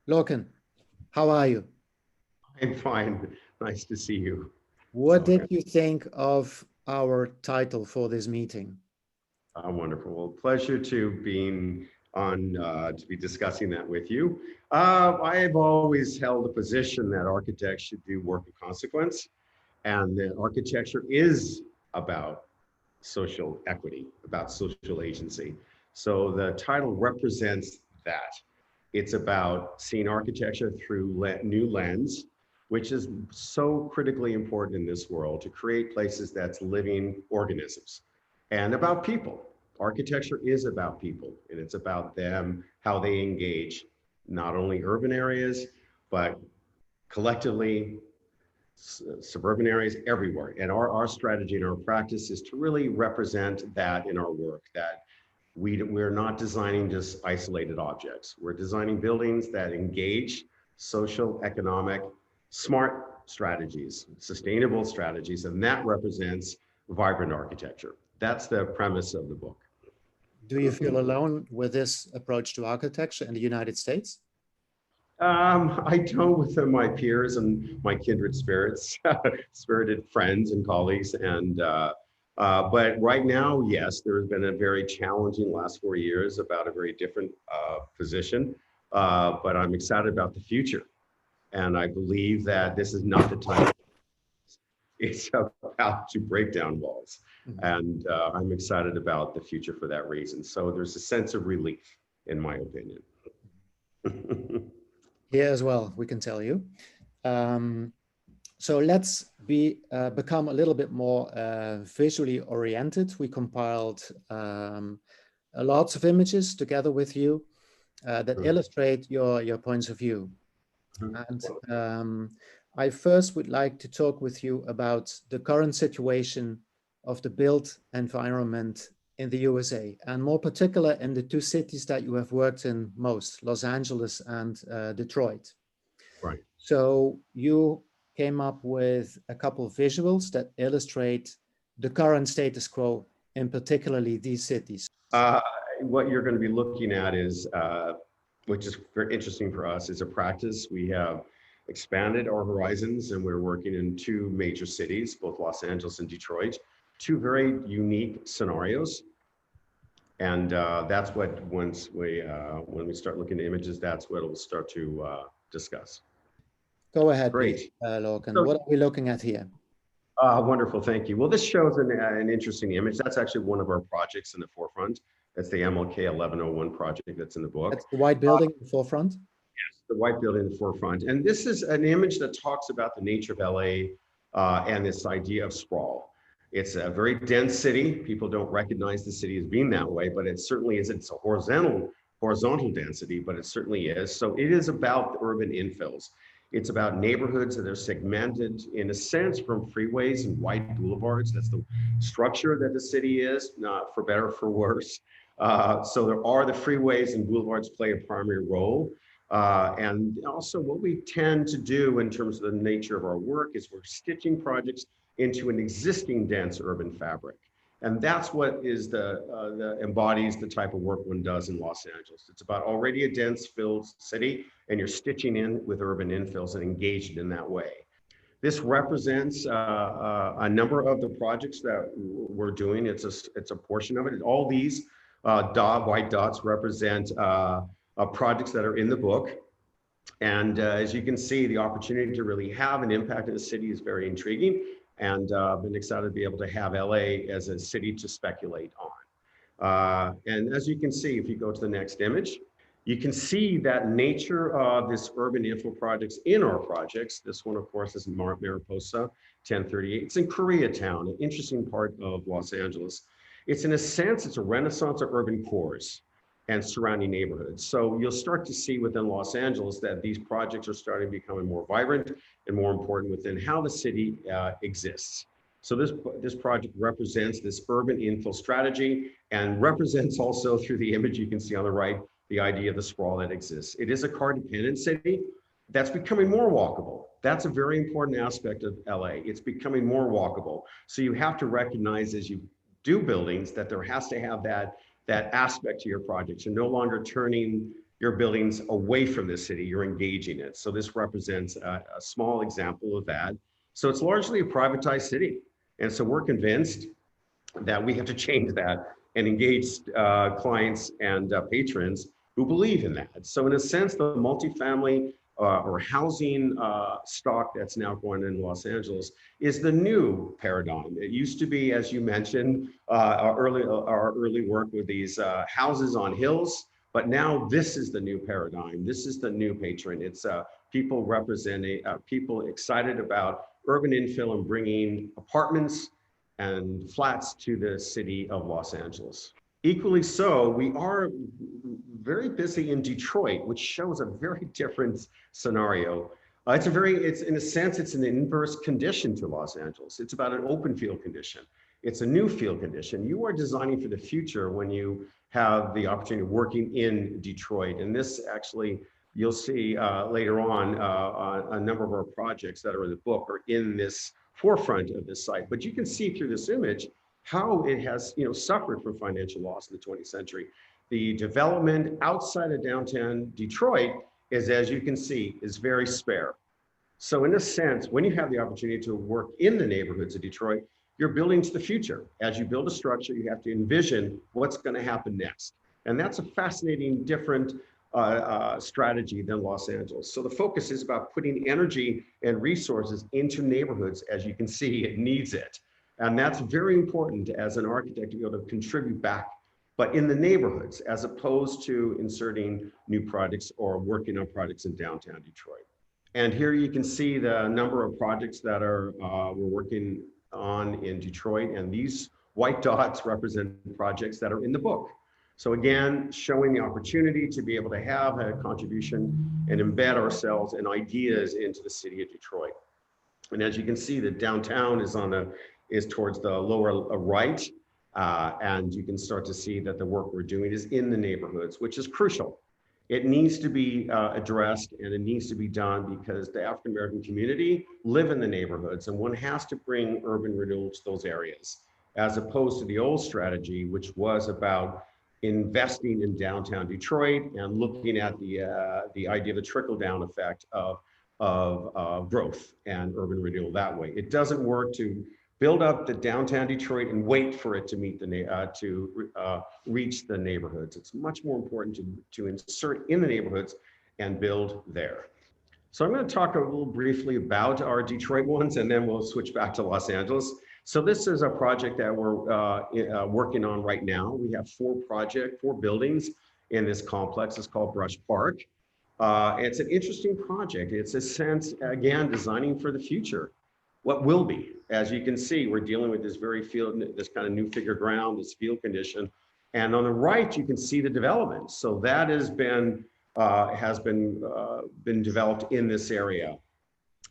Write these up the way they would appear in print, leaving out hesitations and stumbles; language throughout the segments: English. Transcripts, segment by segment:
Lorcan, how are you? I'm fine. Nice to see you. What So did you think of our title for this meeting? wonderful. Well, pleasure to being on to be discussing that with you. I have always held a position that architects should do work of consequence, and that architecture is about social equity, about social agency. So the title represents that. It's about seeing architecture through new lens, which is so critically important in this world to create places that's living organisms and about people. Architecture is about people, and it's about them, how they engage not only urban areas, but collectively suburban areas everywhere. And our strategy and our practice is to really represent that in our work, that we're not designing just isolated objects. We're designing buildings that engage social, economic, smart strategies, sustainable strategies, and that represents vibrant architecture. That's the premise of the book. Do you feel alone with this approach to architecture in the United States? I don't with my peers and my kindred spirits, spirited friends and colleagues. But right now, yes, there has been a very challenging last 4 years about a very different position. But I'm excited about the future. And I believe that this is not the time. It's about to break down walls. And I'm excited about the future for that reason. So there's a sense of relief, in my opinion. Here as well, we can tell you. So let's become a little bit more visually oriented. We compiled lots of images together with you that illustrate your points of view. And I first would like to talk with you about the current situation of the built environment in the USA, and more particular in the two cities that you have worked in most, Los Angeles and Detroit. Right. So you came up with a couple of visuals that illustrate the current status quo in particularly these cities. What you're going to be looking at is, which is very interesting for us, is a practice. We have expanded our horizons and we're working in two major cities, both Los Angeles and Detroit, two very unique scenarios. And that's what when we start looking at images, that's what we'll start to discuss. Go ahead, Great. please, Lorcan. What are we looking at here? Wonderful, thank you. Well, this shows an interesting image. That's actually one of our projects in the forefront. That's the MLK 1101 project that's in the book. That's the white building in the forefront? Yes, the white building in the forefront. And this is an image that talks about the nature of LA and this idea of sprawl. It's a very dense city. People don't recognize the city as being that way, but it certainly is. It's a horizontal density, but it certainly is. So it is about urban infills. It's about neighborhoods that are segmented in a sense from freeways and wide boulevards. That's the structure that the city is, not for better or for worse. So there are the freeways and boulevards play a primary role. And also what we tend to do in terms of the nature of our work is we're stitching projects into an existing dense urban fabric. And that's what is embodies the type of work one does in Los Angeles. It's about already a dense filled city, and you're stitching in with urban infills and engaged in that way. This represents a number of the projects that we're doing. It's a portion of it. All these white dots represent projects that are in the book. And as you can see, the opportunity to really have an impact in the city is very intriguing. And I've been excited to be able to have LA as a city to speculate on. And as you can see, if you go to the next image, you can see that nature of this urban infill projects in our projects. This one, of course, is in Mariposa, 1038. It's in Koreatown, an interesting part of Los Angeles. It's in a sense, it's a renaissance of urban cores and surrounding neighborhoods. So you'll start to see within Los Angeles that these projects are starting becoming more vibrant and more important within how the city exists. So this project represents this urban infill strategy and represents also through the image you can see on the right, the idea of the sprawl that exists. It is a car-dependent city that's becoming more walkable. That's a very important aspect of LA. It's becoming more walkable. So you have to recognize as you do buildings that there has to have that aspect to your project. You're no longer turning your buildings away from the city, you're engaging it. So this represents a small example of that. So it's largely a privatized city. And so we're convinced that we have to change that and engage clients and patrons who believe in that. So in a sense, the multifamily or housing stock that's now going in Los Angeles is the new paradigm. It used to be, as you mentioned, our early work with these houses on hills, but now this is the new paradigm. This is the new patron. It's people representing, people excited about urban infill and bringing apartments and flats to the city of Los Angeles. Equally so, we are very busy in Detroit, which shows a very different scenario. It's in a sense, it's an inverse condition to Los Angeles. It's about an open field condition. It's a new field condition. You are designing for the future when you have the opportunity of working in Detroit. And this actually, you'll see later on a number of our projects that are in the book are in this forefront of this site. But you can see through this image how it has suffered from financial loss in the 20th century. The development outside of downtown Detroit is, as you can see, is very spare. So in a sense, when you have the opportunity to work in the neighborhoods of Detroit, you're building to the future. As you build a structure, you have to envision what's going to happen next. And that's a fascinating, different strategy than Los Angeles. So the focus is about putting energy and resources into neighborhoods. As you can see, it needs it. And that's very important as an architect to be able to contribute back, but in the neighborhoods, as opposed to inserting new projects or working on projects in downtown Detroit. And here you can see the number of projects that we're working on in Detroit. And these white dots represent projects that are in the book. So again, showing the opportunity to be able to have a contribution and embed ourselves and ideas into the city of Detroit. And as you can see, the downtown is towards the lower right. And you can start to see that the work we're doing is in the neighborhoods, which is crucial. It needs to be addressed and it needs to be done because the African-American community live in the neighborhoods and one has to bring urban renewal to those areas, as opposed to the old strategy, which was about investing in downtown Detroit and looking at the idea of the trickle-down effect of growth and urban renewal that way. It doesn't work to build up the downtown Detroit and wait for it to meet reach the neighborhoods. It's much more important to insert in the neighborhoods and build there. So I'm going to talk a little briefly about our Detroit ones, and then we'll switch back to Los Angeles. So this is a project that we're working on right now. We have four buildings in this complex. It's called Brush Park. It's an interesting project. It's a sense, again, designing for the future. What will be. As you can see, we're dealing with this this kind of new figure ground, this field condition. And on the right, you can see the development. So that has been developed in this area.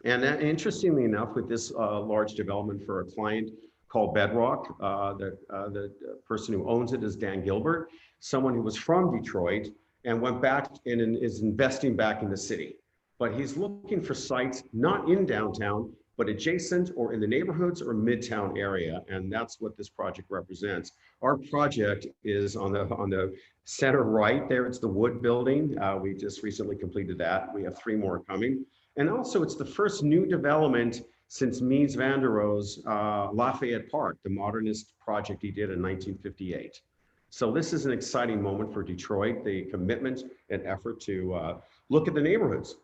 And interestingly enough, with this large development for a client called Bedrock, the person who owns it is Dan Gilbert, someone who was from Detroit and went back and is investing back in the city. But he's looking for sites not in downtown, but adjacent or in the neighborhoods or midtown area. And that's what this project represents. Our project is on the center right there. It's the Wood building. We just recently completed that. We have 3 more coming. And also it's the first new development since Mies van der Rohe's Lafayette Park, the modernist project he did in 1958. So this is an exciting moment for Detroit, the commitment and effort to look at the neighborhoods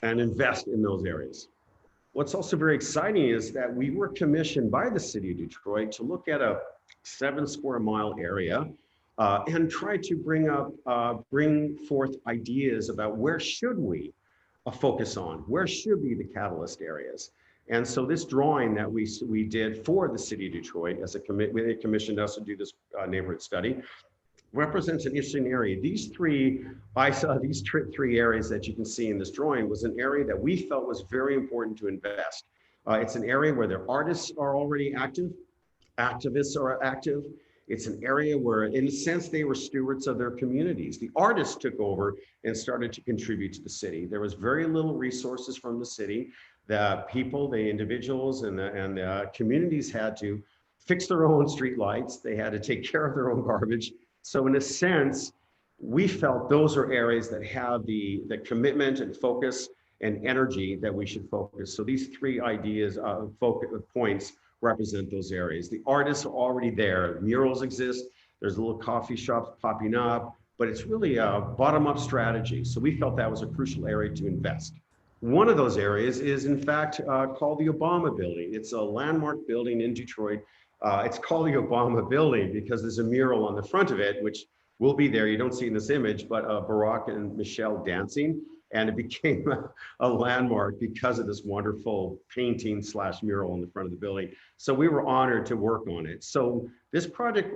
and invest in those areas. What's also very exciting is that we were commissioned by the city of Detroit to look at a 7 square mile area and try to bring forth ideas about where should we focus on, where should be the catalyst areas. And so this drawing that we did for the city of Detroit as they commissioned us to do this neighborhood study represents an interesting area. These three areas that you can see in this drawing was an area that we felt was very important to invest. It's an area where their artists are already active, activists are active. It's an area where, in a sense, they were stewards of their communities. The artists took over and started to contribute to the city. There was very little resources from the city. The people, the individuals, and the communities had to fix their own streetlights. They had to take care of their own garbage. So in a sense, we felt those are areas that have the commitment and focus and energy that we should focus. So these three ideas, focus points represent those areas. The artists are already there. Murals exist. There's little coffee shops popping up, but it's really a bottom-up strategy. So we felt that was a crucial area to invest. One of those areas is in fact called the Obama Building. It's a landmark building in Detroit. It's called the Obama Building because there's a mural on the front of it, which will be there. You don't see in this image, but Barack and Michelle dancing. And it became a landmark because of this wonderful painting / mural on the front of the building. So we were honored to work on it. So this project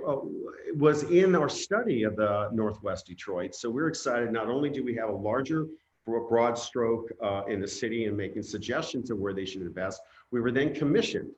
was in our study of the Northwest Detroit. So we're excited. Not only do we have a larger broad stroke in the city and making suggestions of where they should invest, we were then commissioned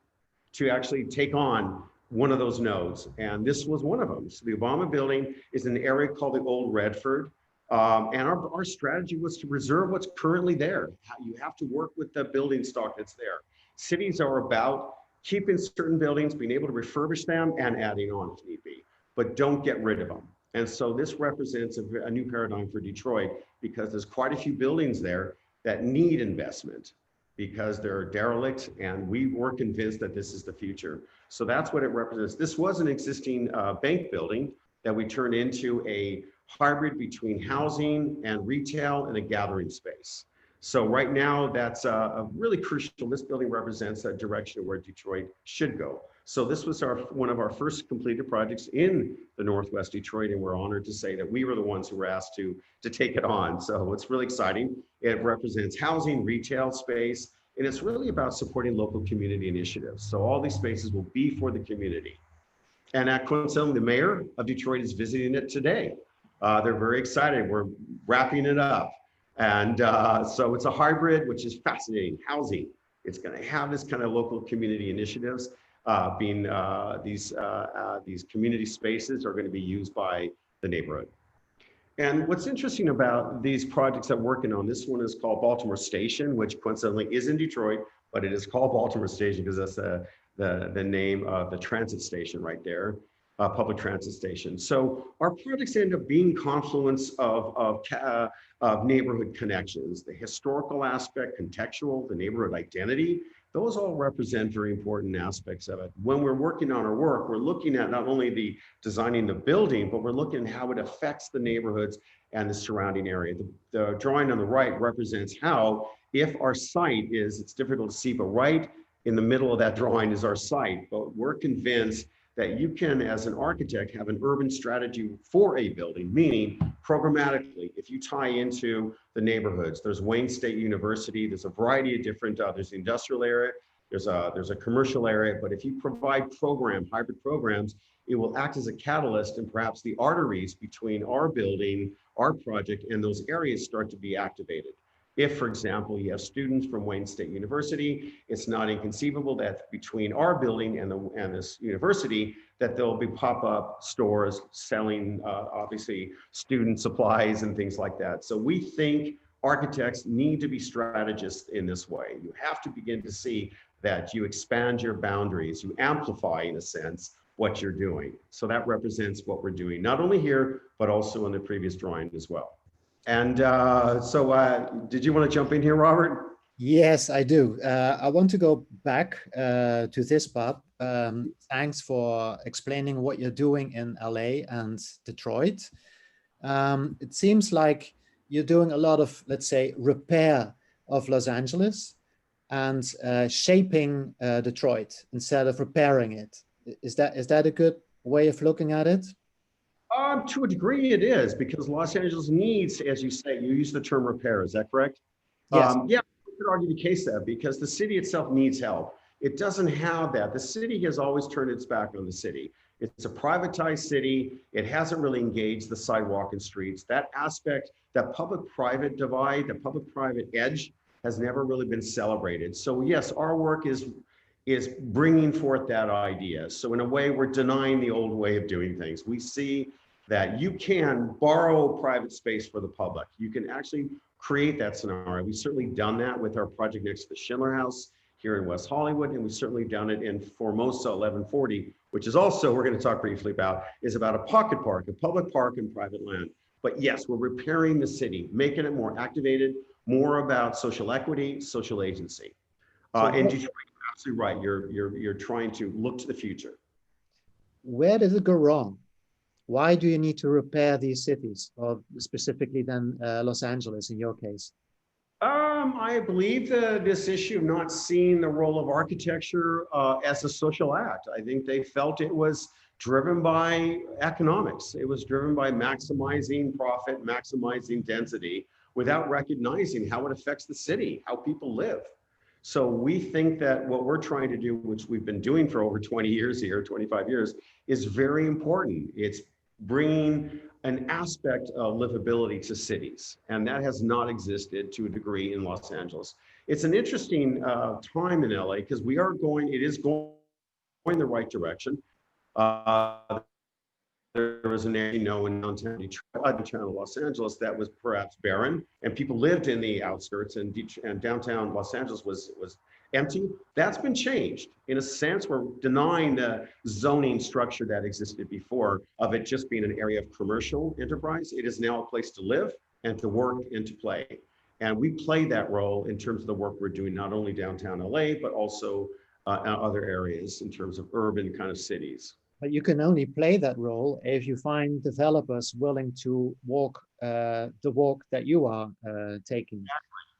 to actually take on one of those nodes. And this was one of them. So the Obama Building is an area called the Old Redford. And our strategy was to preserve what's currently there. You have to work with the building stock that's there. Cities are about keeping certain buildings, being able to refurbish them and adding on if need be, but don't get rid of them. And so this represents a new paradigm for Detroit because there's quite a few buildings there that need investment because they're derelict, and we were convinced that this is the future. So that's what it represents. This was an existing bank building that we turned into a hybrid between housing and retail and a gathering space. So right now, that's a really crucial. This building represents a direction of where Detroit should go. So this was one of our first completed projects in the Northwest Detroit, and we're honored to say that we were the ones who were asked to take it on. So it's really exciting. It represents housing, retail space, and it's really about supporting local community initiatives. So all these spaces will be for the community. And coincidentally, the mayor of Detroit is visiting it today. They're very excited. We're wrapping it up. And so it's a hybrid, which is fascinating. Housing, it's going to have this kind of local community initiatives. These community spaces are going to be used by the neighborhood. And what's interesting about these projects that we're working on, this one is called Baltimore Station, which coincidentally is in Detroit, but it is called Baltimore Station because that's the name of the transit station right there. Public transit station. So our projects end up being confluence of neighborhood connections, the historical aspect, contextual, the neighborhood identity. Those all represent very important aspects of it. When we're working on our work, we're looking at not only the designing the building, but we're looking at how it affects the neighborhoods and the surrounding area. The drawing on the right represents how, if our site is, it's difficult to see, but right in the middle of that drawing is our site. But we're convinced that you can, as an architect, have an urban strategy for a building, meaning programmatically, if you tie into the neighborhoods, there's Wayne State University, there's a variety of different, there's the industrial area, there's a commercial area, but if you provide hybrid programs, it will act as a catalyst, and perhaps the arteries between our building, our project, and those areas start to be activated. If, for example, you have students from Wayne State University, it's not inconceivable that between our building and this university, that there'll be pop-up stores selling, obviously, student supplies and things like that. So we think architects need to be strategists in this way. You have to begin to see that you expand your boundaries, you amplify, in a sense, what you're doing. So that represents what we're doing, not only here, but also in the previous drawing as well. And did you want to jump in here, Robert? Yes, I do. I want to go back to this part. Thanks for explaining what you're doing in LA and Detroit. It seems like you're doing a lot of, let's say, repair of Los Angeles and shaping Detroit instead of repairing it. Is that a good way of looking at it? To a degree it is, because Los Angeles needs, as you say, you use the term repair, is that correct? Yes. Yeah, we could argue the case that because the city itself needs help. It doesn't have that. The city has always turned its back on the city. It's a privatized city. It hasn't really engaged the sidewalk and streets. That aspect, that public-private divide, the public-private edge has never really been celebrated. So yes, our work is bringing forth that idea. So in a way, we're denying the old way of doing things. We see that you can borrow private space for the public. You can actually create that scenario. We've certainly done that with our project next to the Schindler House here in West Hollywood, and we've certainly done it in Formosa 1140, which is also, we're going to talk briefly about, is about a pocket park, a public park and private land. But yes, we're repairing the city, making it more activated, more about social equity, social agency. And Detroit, you're absolutely right. You're trying to look to the future. Where does it go wrong? Why do you need to repair these cities, or specifically then Los Angeles in your case? I believe this issue of not seeing the role of architecture as a social act. I think they felt it was driven by economics. It was driven by maximizing profit, maximizing density, without recognizing how it affects the city, how people live. So we think that what we're trying to do, which we've been doing for over 20 years here, 25 years, is very important. It's bringing an aspect of livability to cities, and that has not existed to a degree in Los Angeles. It's an interesting time in LA because it is going the right direction. There was an area, in downtown Detroit, downtown Los Angeles, that was perhaps barren, and people lived in the outskirts, and downtown Los Angeles was empty. That's been changed. In a sense, we're denying the zoning structure that existed before of it just being an area of commercial enterprise. It is now a place to live and to work and to play. And we play that role in terms of the work we're doing, not only downtown LA, but also other areas in terms of urban kind of cities. But you can only play that role if you find developers willing to walk the walk that you are taking.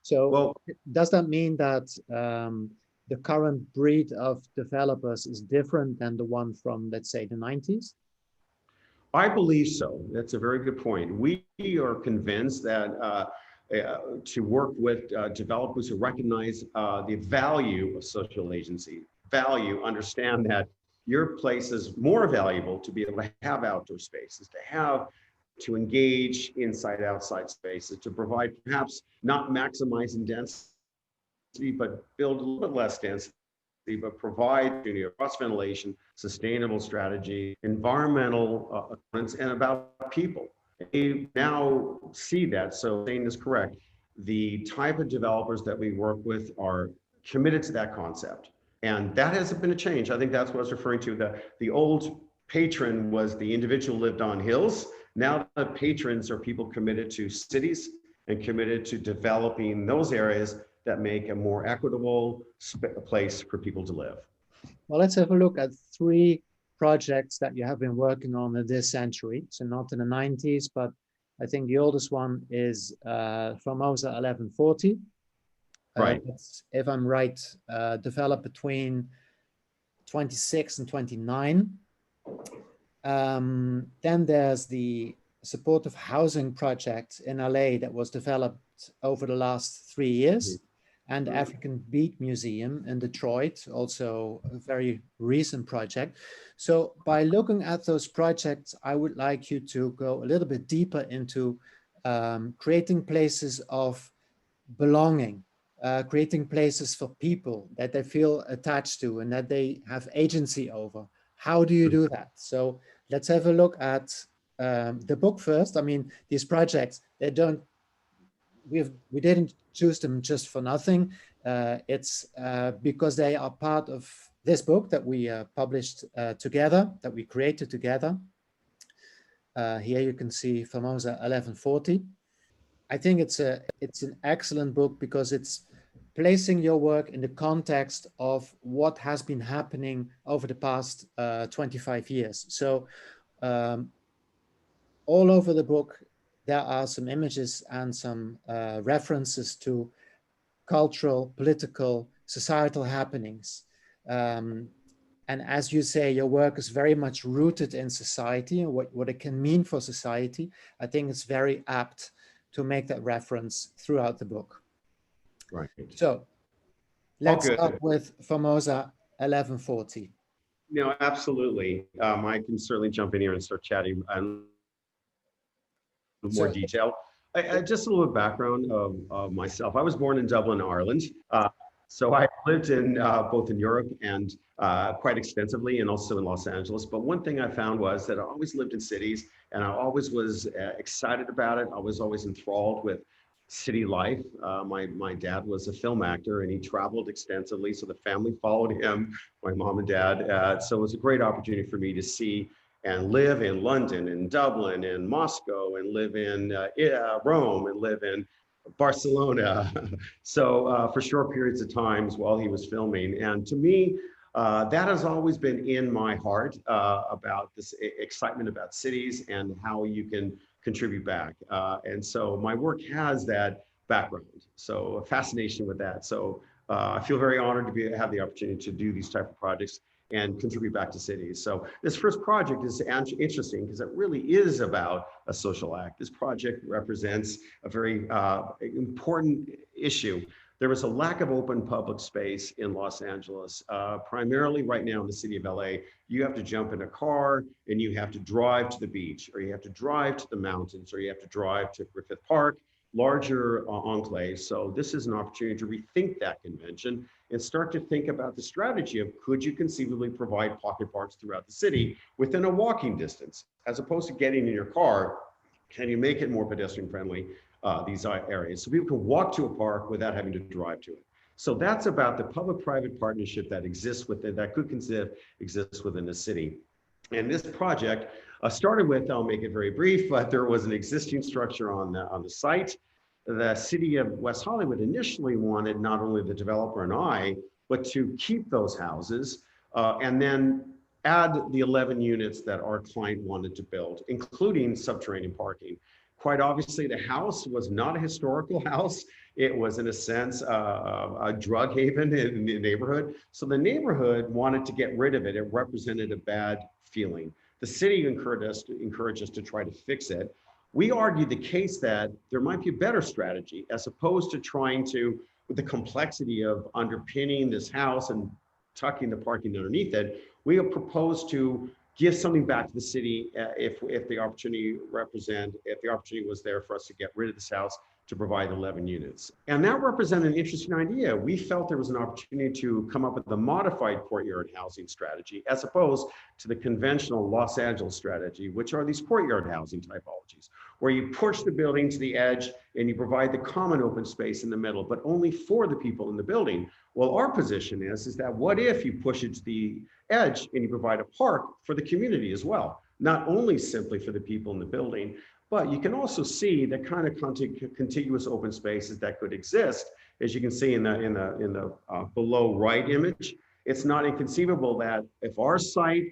So does that mean that the current breed of developers is different than the one from, let's say, the 90s? I believe so. That's a very good point. We are convinced that to work with developers who recognize the value of social agency, understand that your place is more valuable to be able to have outdoor spaces, to engage inside outside spaces, to provide perhaps not maximizing density, but build a little bit less density, but provide cross ventilation, sustainable strategy, environmental and about people. They now see that, so saying is correct. The type of developers that we work with are committed to that concept. And that hasn't been a change. I think that's what I was referring to. The old patron was the individual lived on hills. Now the patrons are people committed to cities and committed to developing those areas that make a more equitable place for people to live. Well, let's have a look at 3 projects that you have been working on in this century. So not in the 90s, but I think the oldest one is Formosa 1140. Right. If I'm right, developed between 26 and 29. Then there's the supportive housing project in LA that was developed over the last 3 years, and the African Beat Museum in Detroit, also a very recent project. So by looking at those projects, I would like you to go a little bit deeper into creating places of belonging, creating places for people that they feel attached to and that they have agency over. How do you do that? So let's have a look at the book first. I mean, these projects, we didn't choose them just for nothing. It's because they are part of this book that we published together, that we created together. Here you can see Formosa 1140. I think it's an excellent book because it's placing your work in the context of what has been happening over the past 25 years. So all over the book, there are some images and some references to cultural, political, societal happenings. And as you say, your work is very much rooted in society and what it can mean for society. I think it's very apt to make that reference throughout the book. Right. So let's start with Formosa 1140. No, absolutely. I can certainly jump in here and start chatting in more detail. Just a little bit of background of myself. I was born in Dublin, Ireland. So I lived in both in Europe and quite extensively, and also in Los Angeles. But one thing I found was that I always lived in cities, and I always was excited about it. I was always enthralled with city life. My dad was a film actor, and he traveled extensively, so the family followed him, my mom and dad. So it was a great opportunity for me to see and live in London and Dublin and Moscow and live in Rome and live in Barcelona. So for short periods of times while he was filming. And to me, that has always been in my heart about this excitement about cities and how you can contribute back. And so my work has that background. So a fascination with that. So I feel very honored to have the opportunity to do these type of projects and contribute back to cities. So this first project is interesting because it really is about a social act. This project represents a very important issue. There was a lack of open public space in Los Angeles, primarily right now in the city of LA. You have to jump in a car and you have to drive to the beach, or you have to drive to the mountains, or you have to drive to Griffith Park, larger enclaves. So this is an opportunity to rethink that convention and start to think about the strategy of, could you conceivably provide pocket parks throughout the city within a walking distance, as opposed to getting in your car? Can you make it more pedestrian friendly, these areas, so people can walk to a park without having to drive to it? So that's about the public-private partnership that exists within, that could exist within the city. And this project started with, I'll make it very brief, but there was an existing structure on the site. The city of West Hollywood initially wanted not only the developer and I, but to keep those houses and then add the 11 units that our client wanted to build, including subterranean parking. Quite obviously, the house was not a historical house. It was, in a sense, a drug haven in the neighborhood. So the neighborhood wanted to get rid of it. It represented a bad feeling. The city encouraged us to try to fix it. We argued the case that there might be a better strategy, as opposed to trying to, with the complexity of underpinning this house and tucking the parking underneath it. We have proposed to give something back to the city if the opportunity was there for us to get rid of this house to provide 11 units. And that represented an interesting idea. We felt there was an opportunity to come up with a modified courtyard housing strategy, as opposed to the conventional Los Angeles strategy, which are these courtyard housing typologies, where you push the building to the edge and you provide the common open space in the middle, but only for the people in the building. Well, our position is that what if you push it to the edge and you provide a park for the community as well, not only simply for the people in the building, but you can also see the kind of contiguous open spaces that could exist. As you can see in the below right image, it's not inconceivable that if our site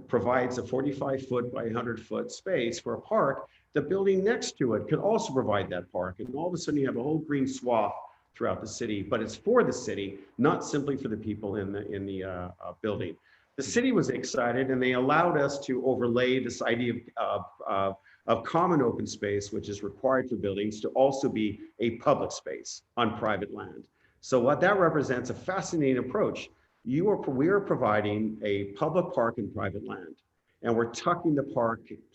provides a 45-foot by 100-foot space for a park, the building next to it could also provide that park. And all of a sudden you have a whole green swath throughout the city, but it's for the city, not simply for the people in the building. The city was excited, and they allowed us to overlay this idea of common open space, which is required for buildings, to also be a public space on private land. So what that represents, a fascinating approach. We are providing a public park in private land, and we're tucking the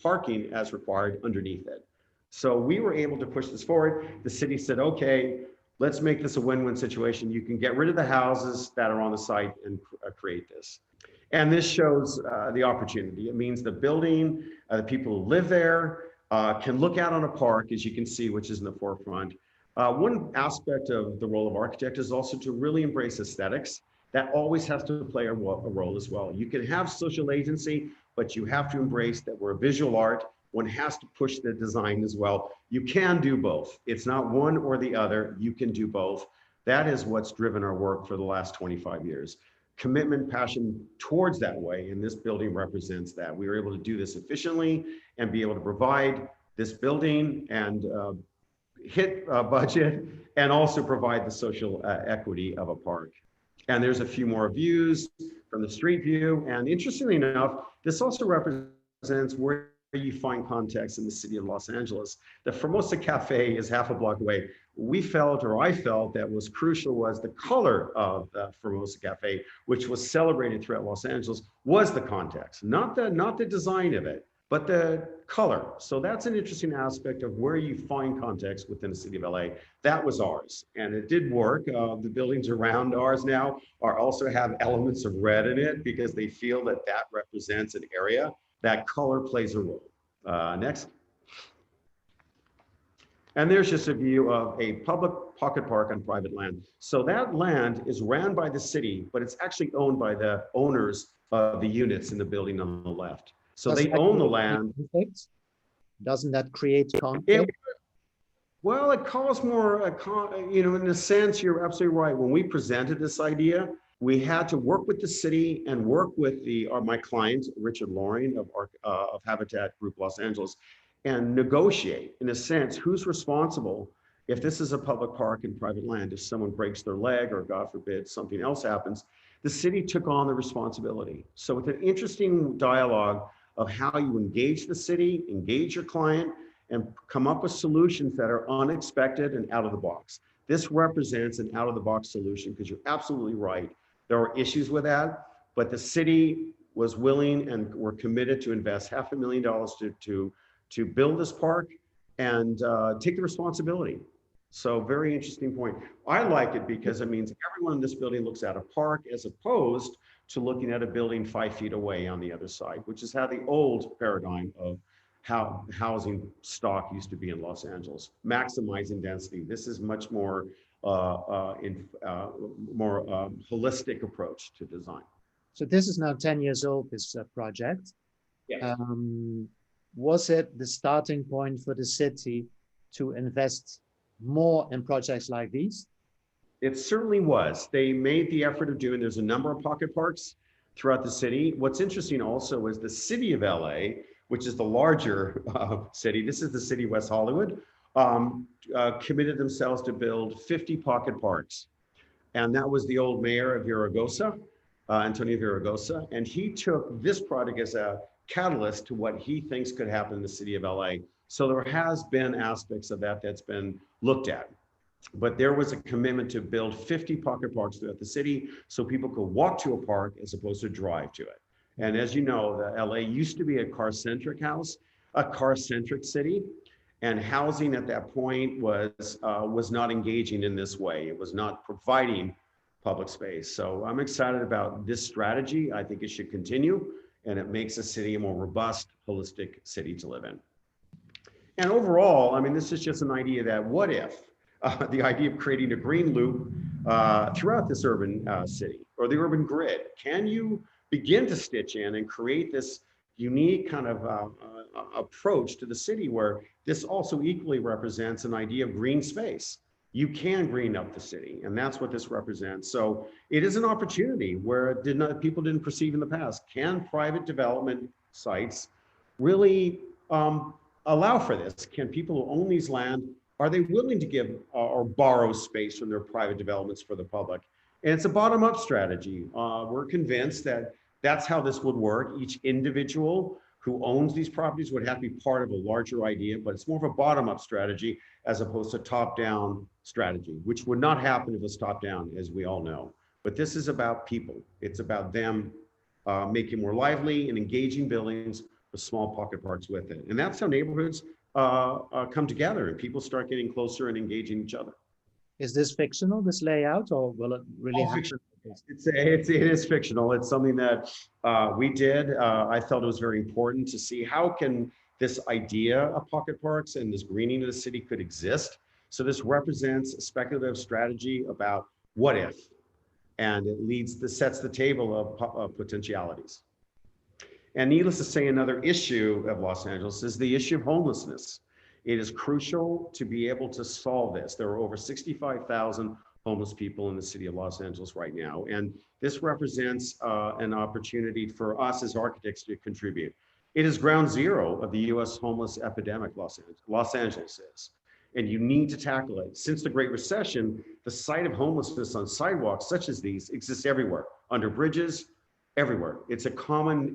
parking as required underneath it. So we were able to push this forward. The city said, okay, let's make this a win-win situation. You can get rid of the houses that are on the site and create this. And this shows the opportunity. It means the building, the people who live there can look out on a park, as you can see, which is in the forefront. One aspect of the role of architect is also to really embrace aesthetics. That always has to play a role as well. You can have social agency, but you have to embrace that we're a visual art. One has to push the design as well. You can do both. It's not one or the other. You can do both. That is what's driven our work for the last 25 years. Commitment, passion towards that way, and this building represents that. We were able to do this efficiently and be able to provide this building and hit budget, and also provide the social equity of a park. And there's a few more views from the street view. And interestingly enough, this also represents where you find context in the city of Los Angeles. The Formosa Cafe is half a block away. We felt, or I felt, that was crucial was the color of the Formosa Cafe, which was celebrated throughout Los Angeles, was the context, not the design of it, but the color. So that's an interesting aspect of where you find context within the city of LA. That was ours, and it did work. The buildings around ours now also have elements of red in it because they feel that represents an area. That color plays a role. Next. And there's just a view of a public pocket park on private land. So that land is ran by the city, but it's actually owned by the owners of the units in the building on the left. So they own the land. Doesn't that create conflict? Well, it calls more, in a sense, you're absolutely right. When we presented this idea, we had to work with the city and work with my client, Richard Loring of Habitat Group Los Angeles, and negotiate, in a sense, who's responsible if this is a public park and private land. If someone breaks their leg or, God forbid, something else happens, the city took on the responsibility. So it's an interesting dialogue of how you engage the city, engage your client, and come up with solutions that are unexpected and out of the box. This represents an out-of-the-box solution because you're absolutely right. There are issues with that, but the city was willing and were committed to invest $500,000 to build this park and take the responsibility. So very interesting point. I like it because it means everyone in this building looks at a park as opposed to looking at a building 5 feet away on the other side, which is how the old paradigm of how housing stock used to be in Los Angeles, maximizing density. This is much more holistic approach to design. So this is now 10 years old, this project. Yes. Was it the starting point for the city to invest more in projects like these? It certainly was. They made the effort of doing, there's a number of pocket parks throughout the city. What's interesting also is the city of LA, which is the larger city, this is the city of West Hollywood, committed themselves to build 50 pocket parks. And that was the old mayor of Villaraigosa, Antonio Villaraigosa, and he took this project as a catalyst to what he thinks could happen in the city of LA. So there has been aspects of that that's been looked at. But there was a commitment to build 50 pocket parks throughout the city so people could walk to a park as opposed to drive to it. And as you know, the LA used to be a car-centric city, and housing at that point was not engaging in this way. It was not providing public space. So I'm excited about this strategy. I think it should continue, and it makes a city a more robust, holistic city to live in. And overall, I mean, this is just an idea that what if, the idea of creating a green loop throughout this urban city or the urban grid, can you begin to stitch in and create this unique kind of approach to the city where this also equally represents an idea of green space. You can green up the city, and that's what this represents. So it is an opportunity where people didn't perceive in the past. Can private development sites really allow for this? Can people who own these land, are they willing to give or borrow space from their private developments for the public? And it's a bottom-up strategy. We're convinced that that's how this would work. Each individual who owns these properties would have to be part of a larger idea, but it's more of a bottom-up strategy as opposed to top-down strategy, which would not happen if it was top-down, as we all know. But this is about people. It's about them making more lively and engaging buildings with small pocket parks with it. And that's how neighborhoods come together and people start getting closer and engaging each other. Is this fictional, this layout, or will it really happen? It is fictional. It's something that we did. I felt it was very important to see how can this idea of pocket parks and this greening of the city could exist. So this represents a speculative strategy about what if, and it sets the table of potentialities. And needless to say, another issue of Los Angeles is the issue of homelessness. It is crucial to be able to solve this. There are over 65,000 homeless people in the city of Los Angeles right now. And this represents an opportunity for us as architects to contribute. It is ground zero of the US homeless epidemic, Los Angeles is. And you need to tackle it. Since the Great Recession, the sight of homelessness on sidewalks such as these exists everywhere, under bridges, everywhere. It's a common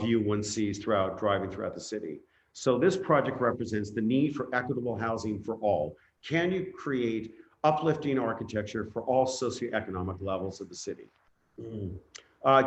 view one sees driving throughout the city. So this project represents the need for equitable housing for all. Can you create uplifting architecture for all socioeconomic levels of the city?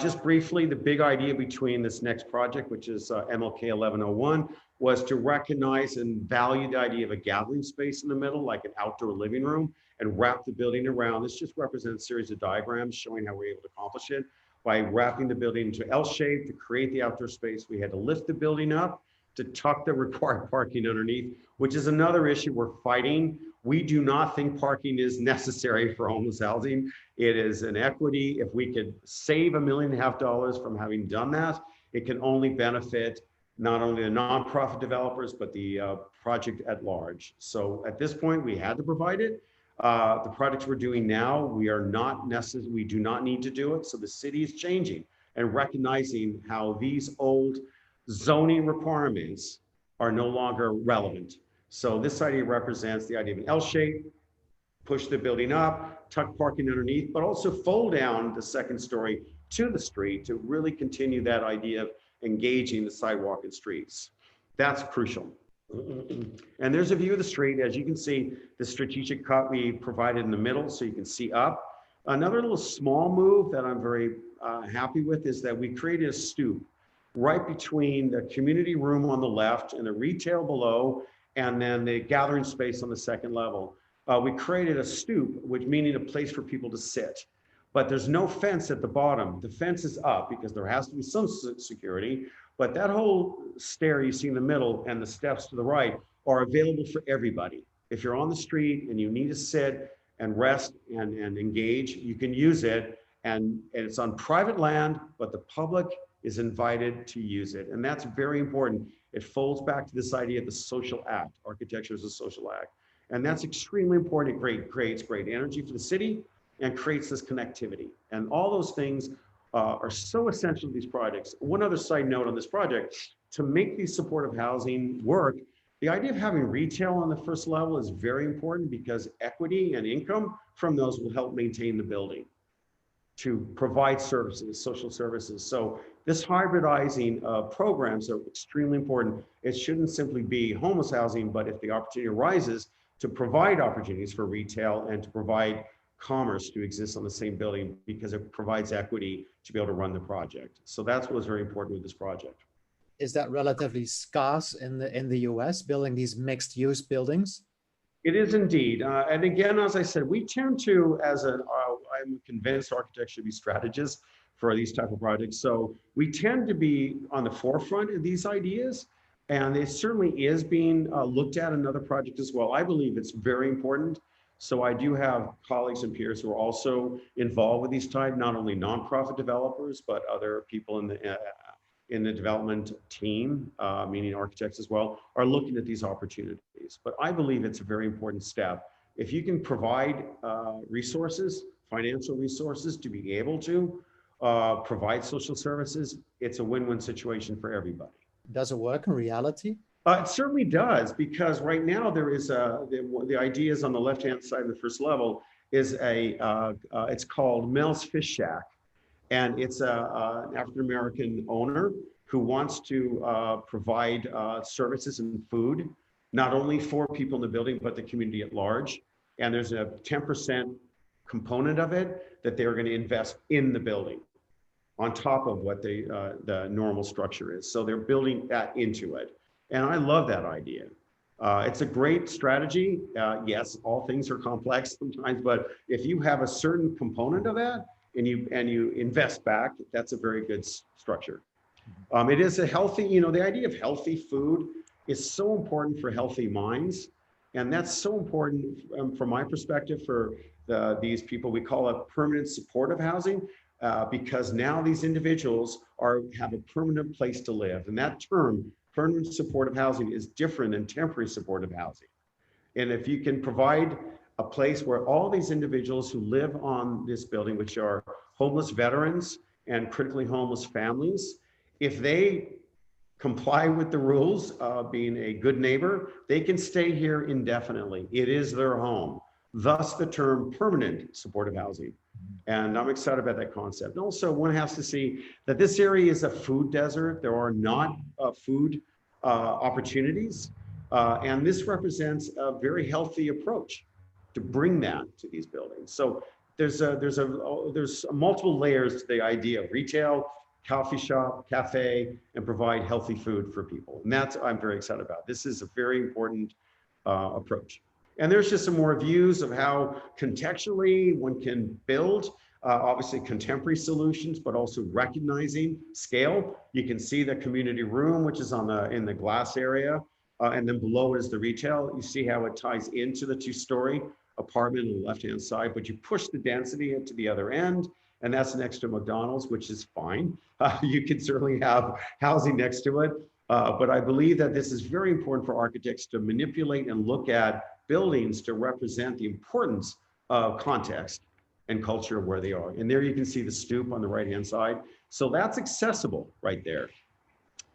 Just briefly, the big idea between this next project, which is MLK 1101, was to recognize and value the idea of a gathering space in the middle, like an outdoor living room, and wrap the building around. This just represents a series of diagrams showing how we're able to accomplish it. By wrapping the building into L shape to create the outdoor space, we had to lift the building up to tuck the required parking underneath, which is another issue we're fighting. We do not think parking is necessary for homeless housing. It is an equity. If we could save $1.5 million from having done that, It can only benefit not only the nonprofit developers, but the project at large. So at this point, we had to provide it. The projects we're doing now, we do not need to do it. So the city is changing and recognizing how these old zoning requirements are no longer relevant. So this idea represents the idea of an L shape, push the building up, tuck parking underneath, but also fold down the second story to the street to really continue that idea of engaging the sidewalk and streets. That's crucial. And there's a view of the street. As you can see, the strategic cut we provided in the middle so you can see up. Another little small move that I'm very happy with is that we created a stoop right between the community room on the left and the retail below, and then the gathering space on the second level. We created a stoop, which meaning a place for people to sit. But there's no fence at the bottom. The fence is up because there has to be some security, but that whole stair you see in the middle and the steps to the right are available for everybody. If you're on the street and you need to sit and rest and engage, you can use it. And it's on private land, but the public is invited to use it. And that's very important. It folds back to this idea of the social act. Architecture is a social act. And that's extremely important. It creates great energy for the city and creates this connectivity. And all those things are so essential to these projects. One other side note on this project, to make these supportive housing work, the idea of having retail on the first level is very important because equity and income from those will help maintain the building to provide services, social services. So this hybridizing of programs are extremely important. It shouldn't simply be homeless housing, but if the opportunity arises to provide opportunities for retail and to provide commerce to exist on the same building because it provides equity to be able to run the project. So that's what's very important with this project. Is that relatively scarce in the US, building these mixed use buildings? It is indeed. And again, as I said, we tend to, I'm convinced architects should be strategists for these type of projects. So we tend to be on the forefront of these ideas. And it certainly is being looked at in another project as well. I believe it's very important. So I do have colleagues and peers who are also involved with these type, not only nonprofit developers, but other people in the development team, meaning architects as well, are looking at these opportunities. But I believe it's a very important step. If you can provide resources, financial resources to be able to provide social services, it's a win-win situation for everybody. Does it work in reality? It certainly does, because right now there is the idea is on the left-hand side of the first level is it's called Mel's Fish Shack. And it's an African-American owner who wants to provide services and food, not only for people in the building, but the community at large. And there's a 10% component of it that they're going to invest in the building on top of what the normal structure is. So they're building that into it. And I love that idea. It's a great strategy. Yes, all things are complex sometimes, but if you have a certain component of that, and you invest back, that's a very good structure. It is a healthy, the idea of healthy food is so important for healthy minds. And that's so important from my perspective for these people. We call it permanent supportive housing because now these individuals have a permanent place to live. And that term, permanent supportive housing, is different than temporary supportive housing. And if you can provide a place where all these individuals who live on this building, which are homeless veterans and critically homeless families, if they comply with the rules of being a good neighbor, they can stay here indefinitely. It is their home. Thus the term permanent supportive housing. And I'm excited about that concept. And also one has to see that this area is a food desert. There are not food opportunities. And this represents a very healthy approach to bring that to these buildings. So there's multiple layers to the idea of retail, coffee shop, cafe, and provide healthy food for people. And that's I'm very excited about. This is a very important approach. And there's just some more views of how contextually one can build, obviously contemporary solutions, but also recognizing scale. You can see the community room, which is in the glass area, and then below it is the retail. You see how it ties into the two-story apartment on the left-hand side, but you push the density into the other end, and that's next to McDonald's, which is fine. You can certainly have housing next to it. But I believe that this is very important for architects to manipulate and look at buildings to represent the importance of context and culture of where they are. And there you can see the stoop on the right-hand side. So that's accessible right there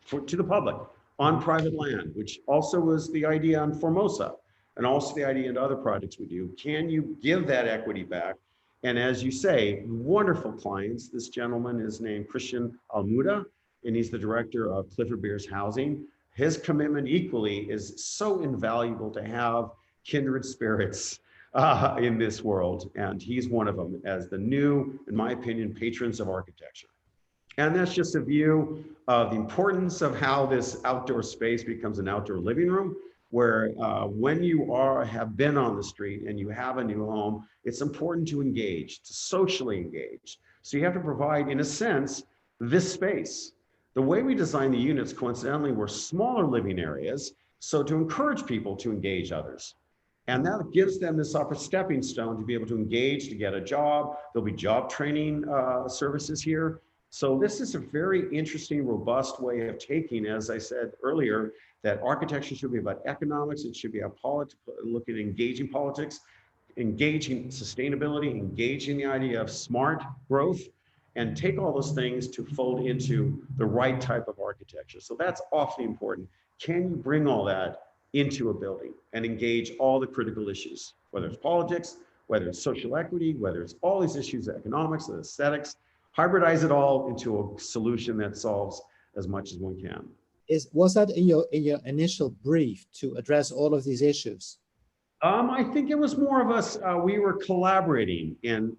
to the public on private land, which also was the idea on Formosa and also the idea in other projects we do. Can you give that equity back? And as you say, wonderful clients. This gentleman is named Christian Almuda, and he's the director of Clifford Beers Housing. His commitment equally is so invaluable to have kindred spirits in this world. And he's one of them as the new, in my opinion, patrons of architecture. And that's just a view of the importance of how this outdoor space becomes an outdoor living room, where when you have been on the street and you have a new home, it's important to engage, to socially engage. So you have to provide, in a sense, this space. The way we design the units, coincidentally, were smaller living areas, so to encourage people to engage others. And that gives them this upper stepping stone to be able to engage, to get a job. There'll be job training services here. So this is a very interesting, robust way of taking, as I said earlier, that architecture should be about economics. It should be about politics, look at engaging politics, engaging sustainability, engaging the idea of smart growth, and take all those things to fold into the right type of architecture. So that's awfully important. Can you bring all that into a building and engage all the critical issues, whether it's politics, whether it's social equity, whether it's all these issues of economics and aesthetics, hybridize it all into a solution that solves as much as one can. Was that in your initial brief to address all of these issues? I think it was more of us, we were collaborating and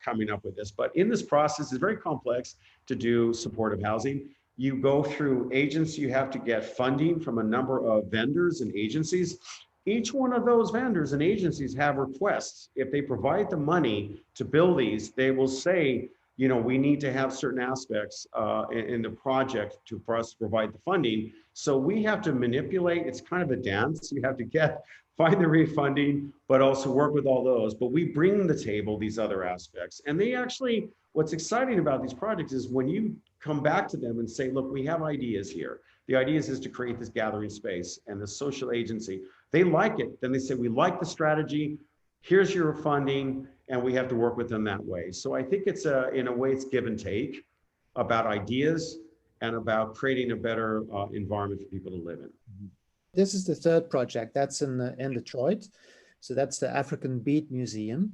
coming up with this, but in this process, it's very complex to do supportive housing. You go through agents, you have to get funding from a number of vendors and agencies. Each one of those vendors and agencies have requests. If they provide the money to build these, they will say, you know, we need to have certain aspects in the project for us to provide the funding. So we have to manipulate, it's kind of a dance. You have to find the refunding, but also work with all those. But we bring to the table these other aspects. And they actually, what's exciting about these projects is when you come back to them and say, look, we have ideas here. The idea is to create this gathering space and the social agency. They like it. Then they say, we like the strategy. Here's your funding. And we have to work with them that way. So I think it's in a way, it's give and take about ideas and about creating a better environment for people to live in. This is the third project. That's in Detroit. So that's the African Beat Museum.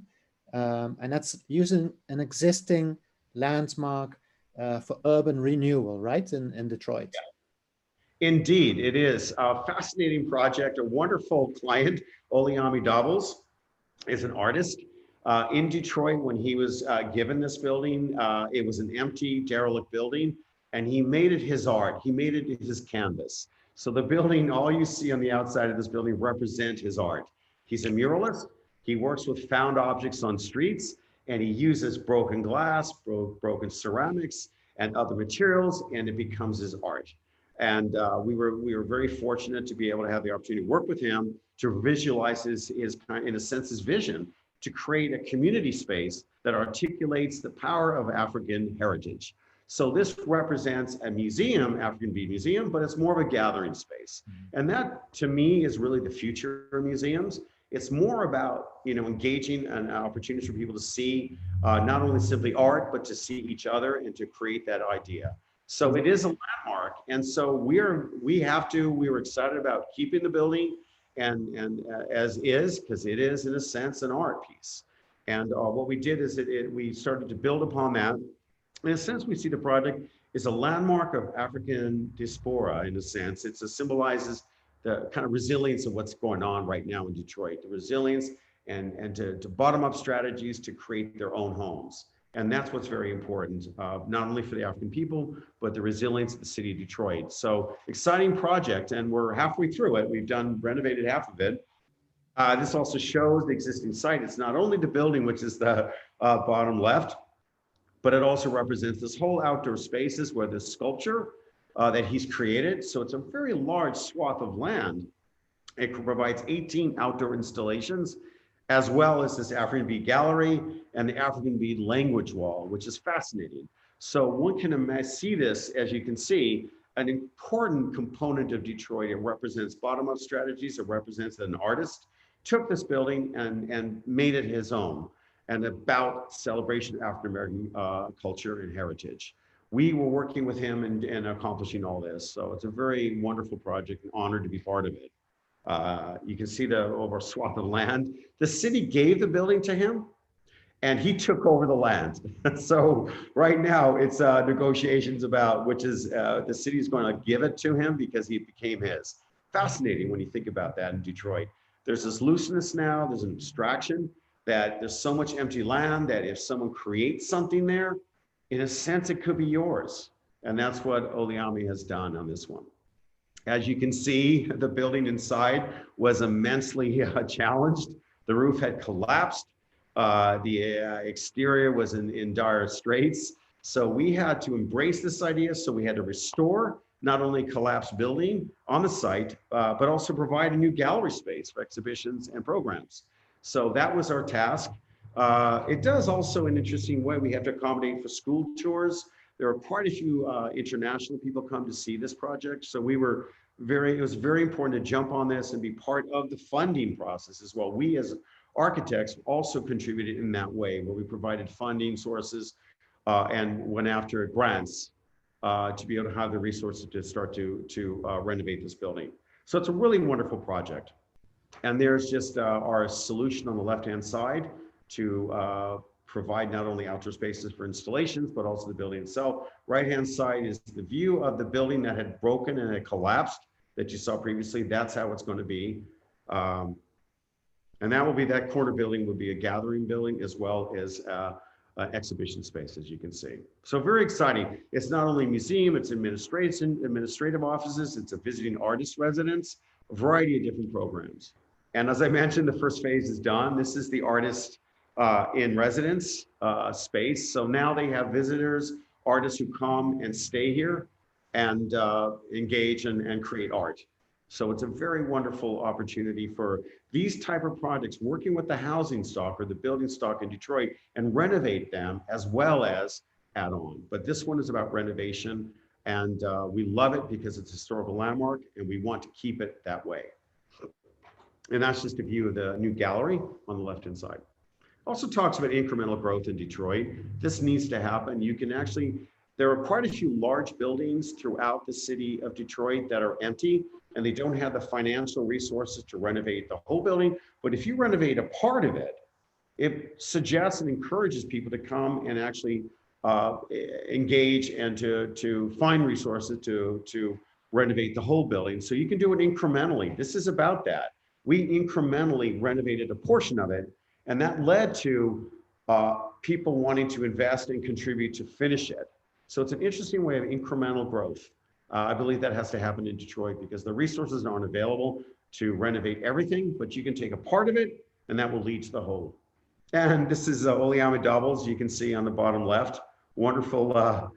And that's using an existing landmark for urban renewal, right, in Detroit. Yeah. Indeed, it is a fascinating project. A wonderful client, Oliami Doubles, is an artist. In Detroit, when he was given this building, it was an empty, derelict building, and he made it his art. He made it his canvas. So the building, all you see on the outside of this building represent his art. He's a muralist. He works with found objects on streets, and he uses broken glass, broken ceramics, and other materials, and it becomes his art. And we were very fortunate to be able to have the opportunity to work with him to visualize his in a sense, his vision, to create a community space that articulates the power of African heritage. So this represents a museum, African Beat Museum, but it's more of a gathering space. And that, to me, is really the future of museums. It's more about, you know, engaging an opportunity for people to see not only simply art, but to see each other and to create that idea. So it is a landmark. And so we were excited about keeping the building and as is, because it is in a sense an art piece. And what we did is we started to build upon that. In a sense, we see the project is a landmark of African diaspora. In a sense, it symbolizes the kind of resilience of what's going on right now in Detroit, the resilience and to bottom up strategies to create their own homes. And that's what's very important, not only for the African people, but the resilience of the city of Detroit. So exciting project, and we're halfway through it. We've renovated half of it. This also shows the existing site. It's not only the building, which is the bottom left, but it also represents this whole outdoor spaces where the sculpture that he's created. So it's a very large swath of land. It provides 18 outdoor installations as well as this African bead gallery and the African bead language wall, which is fascinating. So one can see this, as you can see, an important component of Detroit. It represents bottom-up strategies. It represents an artist took this building and made it his own, and about celebration of African-American culture and heritage. We were working with him and accomplishing all this. So it's a very wonderful project and honored to be part of it. You can see the over swath of land. The city gave the building to him and he took over the land. So right now it's negotiations about which is the city is going to give it to him because he became his. Fascinating when you think about that in Detroit. There's this looseness now, there's an abstraction that there's so much empty land that if someone creates something there, in a sense, it could be yours. And that's what O'Herlihy has done on this one. As you can see, the building inside was immensely challenged. The roof had collapsed. The exterior was in dire straits. So we had to embrace this idea. So we had to restore not only collapsed building on the site, but also provide a new gallery space for exhibitions and programs. So that was our task. It does also, in an interesting way, we have to accommodate for school tours. There are quite a few international people come to see this project. So it was very important to jump on this and be part of the funding process as well. We as architects also contributed in that way, where we provided funding sources and went after grants to be able to have the resources to start to renovate this building. So it's a really wonderful project. And there's just our solution on the left-hand side to provide not only outdoor spaces for installations, but also the building itself. Right-hand side is the view of the building that had broken and had collapsed that you saw previously. That's how it's going to be. And that corner building will be a gathering building as well as exhibition space, as you can see. So very exciting. It's not only a museum, it's administrative offices, it's a visiting artist residence, a variety of different programs. And as I mentioned, the first phase is done. This is the artist in residence space. So now they have visitors, artists who come and stay here and engage and create art. So it's a very wonderful opportunity for these type of projects, working with the housing stock or the building stock in Detroit and renovate them as well as add on. But this one is about renovation, and we love it because it's a historical landmark and we want to keep it that way. And that's just a view of the new gallery on the left-hand side. Also talks about incremental growth in Detroit. This needs to happen. You can actually, there are quite a few large buildings throughout the city of Detroit that are empty and they don't have the financial resources to renovate the whole building. But if you renovate a part of it, it suggests and encourages people to come and actually engage and to find resources to renovate the whole building. So you can do it incrementally. This is about that. We incrementally renovated a portion of it, and that led to people wanting to invest and contribute to finish it. So it's an interesting way of incremental growth. I believe that has to happen in Detroit because the resources aren't available to renovate everything, but you can take a part of it and that will lead to the whole. And this is O'Herlihy Doubles, you can see on the bottom left, wonderful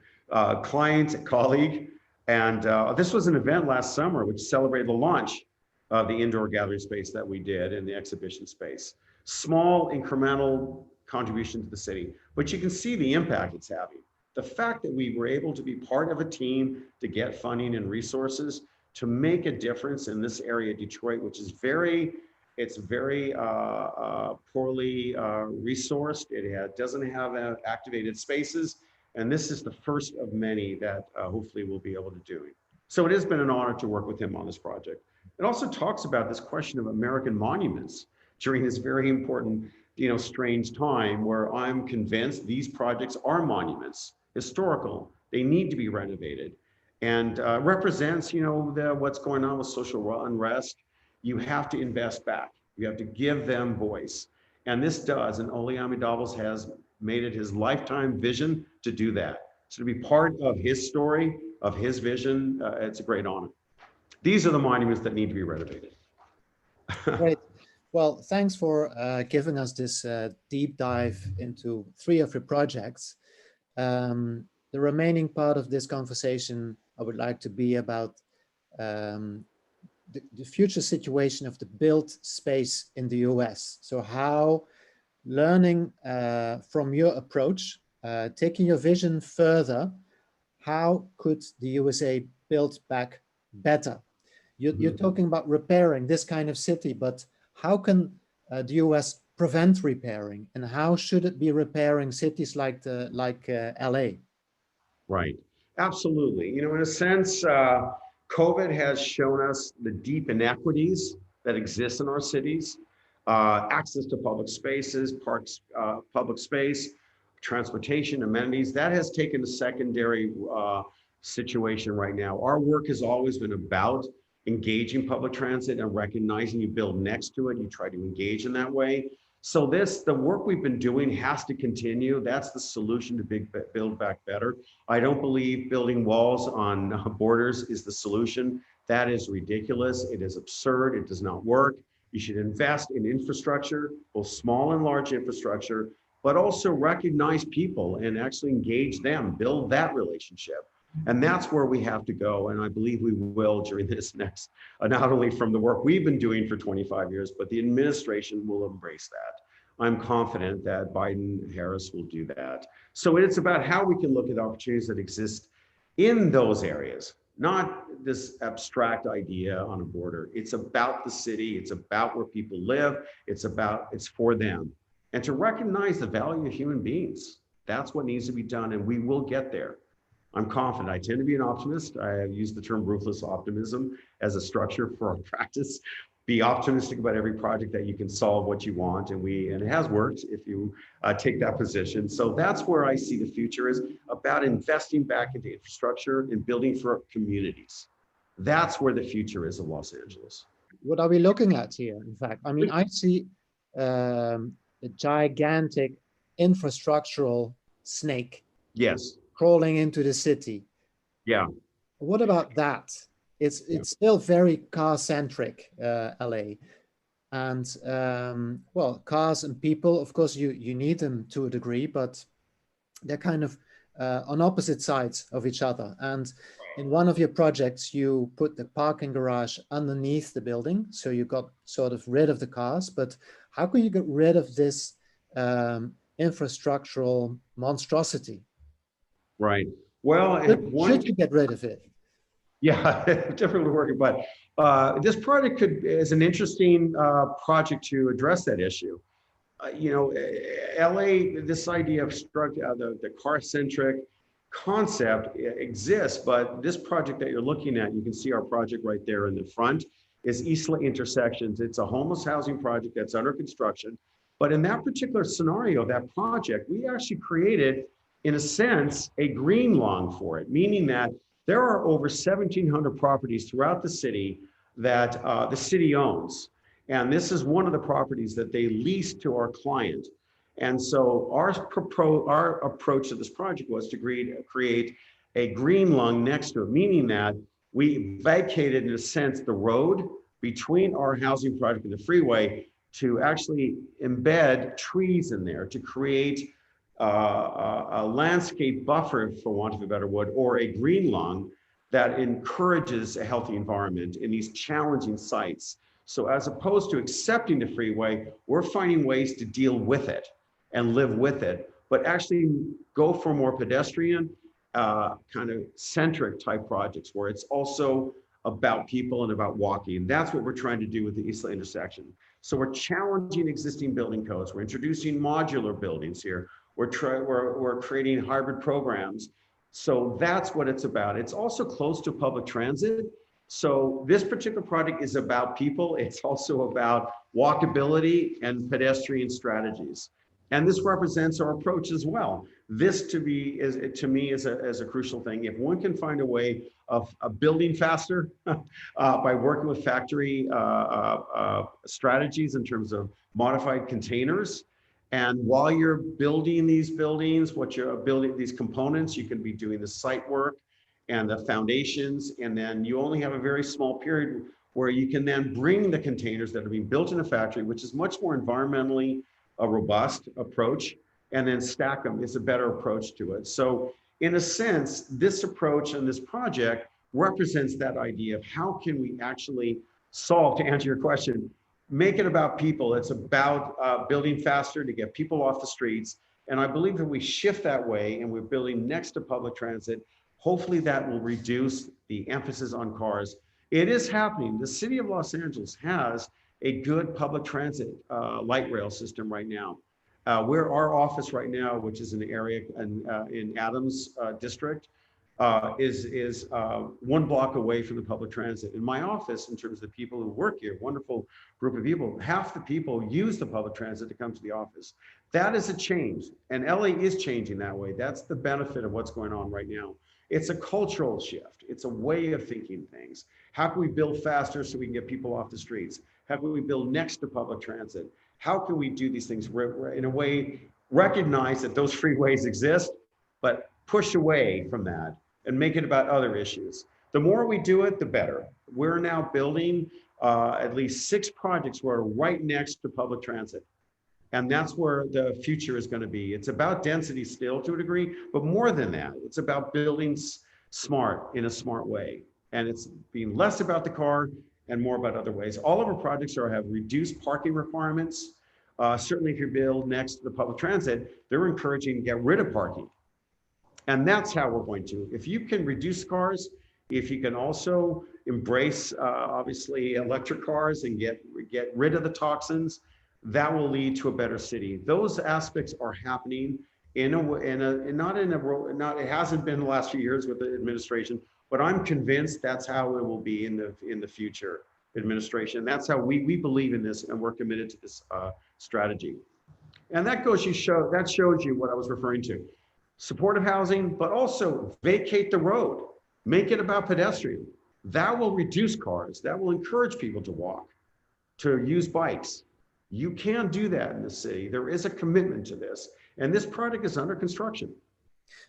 client, colleague. And this was an event last summer which celebrated the launch of the indoor gathering space that we did in the exhibition space. Small incremental contribution to the city, but you can see the impact it's having. The fact that we were able to be part of a team to get funding and resources to make a difference in this area of Detroit, which is very poorly resourced. It doesn't have activated spaces. And this is the first of many that hopefully we'll be able to do. So it has been an honor to work with him on this project. It also talks about this question of American monuments during this very important, strange time where I'm convinced these projects are monuments, historical. They need to be renovated, and represents, what's going on with social unrest. You have to invest back. You have to give them voice, and this does. And O'Herlihy Doubles has made it his lifetime vision to do that. So to be part of his story, of his vision, it's a great honor. These are the monuments that need to be renovated. Great. Well, thanks for giving us this deep dive into 3 of your projects. The remaining part of this conversation, I would like to be about the future situation of the built space in the US. So how learning from your approach, taking your vision further, how could the USA build back better? You're talking about repairing this kind of city, but how can the US prevent repairing, and how should it be repairing cities like LA? Right. Absolutely. You know, in a sense, COVID has shown us the deep inequities that exist in our cities. Access to public spaces, parks, public space, transportation, amenities, that has taken a secondary situation right now. Our work has always been about engaging public transit and recognizing you build next to it, you try to engage in that way. So the work we've been doing has to continue. That's the solution to build back better. I don't believe building walls on borders is the solution. That is ridiculous. It is absurd. It does not work. You should invest in infrastructure, both small and large infrastructure, but also recognize people and actually engage them, build that relationship. And that's where we have to go. And I believe we will during this next, not only from the work we've been doing for 25 years, but the administration will embrace that. I'm confident that Biden, Harris will do that. So it's about how we can look at opportunities that exist in those areas, not this abstract idea on a border. It's about the city. It's about where people live. It's for them. And to recognize the value of human beings. That's what needs to be done, and we will get there. I'm confident. I tend to be an optimist. I have used the term ruthless optimism as a structure for our practice. Be optimistic about every project that you can solve what you want. And it has worked if you take that position. So that's where I see the future is about investing back into infrastructure and building for communities. That's where the future is of Los Angeles. What are we looking at here? In fact, I mean, I see a gigantic infrastructural snake. Yes. Crawling into the city. Yeah. What about that? It's still very car-centric, LA. And well, cars and people, of course, you need them to a degree, but they're kind of on opposite sides of each other. And in one of your projects, you put the parking garage underneath the building. So you got sort of rid of the cars, but how can you get rid of this infrastructural monstrosity? Right. Well, should you get rid of it? Yeah, definitely working. But this project is an interesting project to address that issue. You know, LA, this idea of the car-centric concept exists, but this project that you're looking at, you can see our project right there in the front, is Isla Intersections. It's a homeless housing project that's under construction. But in that particular scenario, that project, we actually created, in a sense, a green lung for it, meaning that there are over 1,700 properties throughout the city that the city owns. And this is one of the properties that they lease to our client. And so our approach to this project was to create a green lung next to it, meaning that we vacated, in a sense, the road between our housing project and the freeway to actually embed trees in there to create a landscape buffer, for want of a better word, or a green lung that encourages a healthy environment in these challenging sites. So as opposed to accepting the freeway, we're finding ways to deal with it and live with it, but actually go for more pedestrian, kind of centric type projects where it's also about people and about walking. That's what we're trying to do with the Isla intersection. So we're challenging existing building codes. We're introducing modular buildings here. We're creating hybrid programs. So that's what it's about. It's also close to public transit. So this particular project is about people. It's also about walkability and pedestrian strategies. And this represents our approach as well. This to me is a crucial thing. If one can find a way of building faster by working with factory strategies in terms of modified containers, and while you're building these buildings, these components, you can be doing the site work and the foundations, and then you only have a very small period where you can then bring the containers that are being built in a factory, which is much more environmentally a robust approach, and then stack them is a better approach to it. So in a sense, this approach and this project represents that idea of how can we actually solve, to answer your question, make it about people. It's about building faster to get people off the streets. And I believe that we shift that way and we're building next to public transit, hopefully that will reduce the emphasis on cars. It is happening. The city of Los Angeles has a good public transit light rail system right now. Where our office right now, which is an area in Adams district, is 1 block away from the public transit. In my office, in terms of the people who work here, wonderful group of people, half the people use the public transit to come to the office. That is a change, and LA is changing that way. That's the benefit of what's going on right now. It's a cultural shift. It's a way of thinking things. How can we build faster so we can get people off the streets? How can we build next to public transit? How can we do these things in a way, recognize that those freeways exist, but push away from that and make it about other issues? The more we do it, the better. We're now building at least 6 projects where we're right next to public transit. And that's where the future is going to be. It's about density still to a degree, but more than that, it's about building smart in a smart way. And it's being less about the car and more about other ways. All of our projects have reduced parking requirements. Certainly if you build next to the public transit, they're encouraging to get rid of parking. And that's how we're going to. If you can reduce cars, if you can also embrace, obviously, electric cars and get rid of the toxins, that will lead to a better city. Those aspects are happening it hasn't been the last few years with the administration, but I'm convinced that's how it will be in the future administration. That's how we believe in this, and we're committed to this strategy. And that shows you what I was referring to. Supportive housing, but also vacate the road, make it about pedestrian. That will reduce cars. That will encourage people to walk, to use bikes. You can do that in the city. There is a commitment to this, and this project is under construction.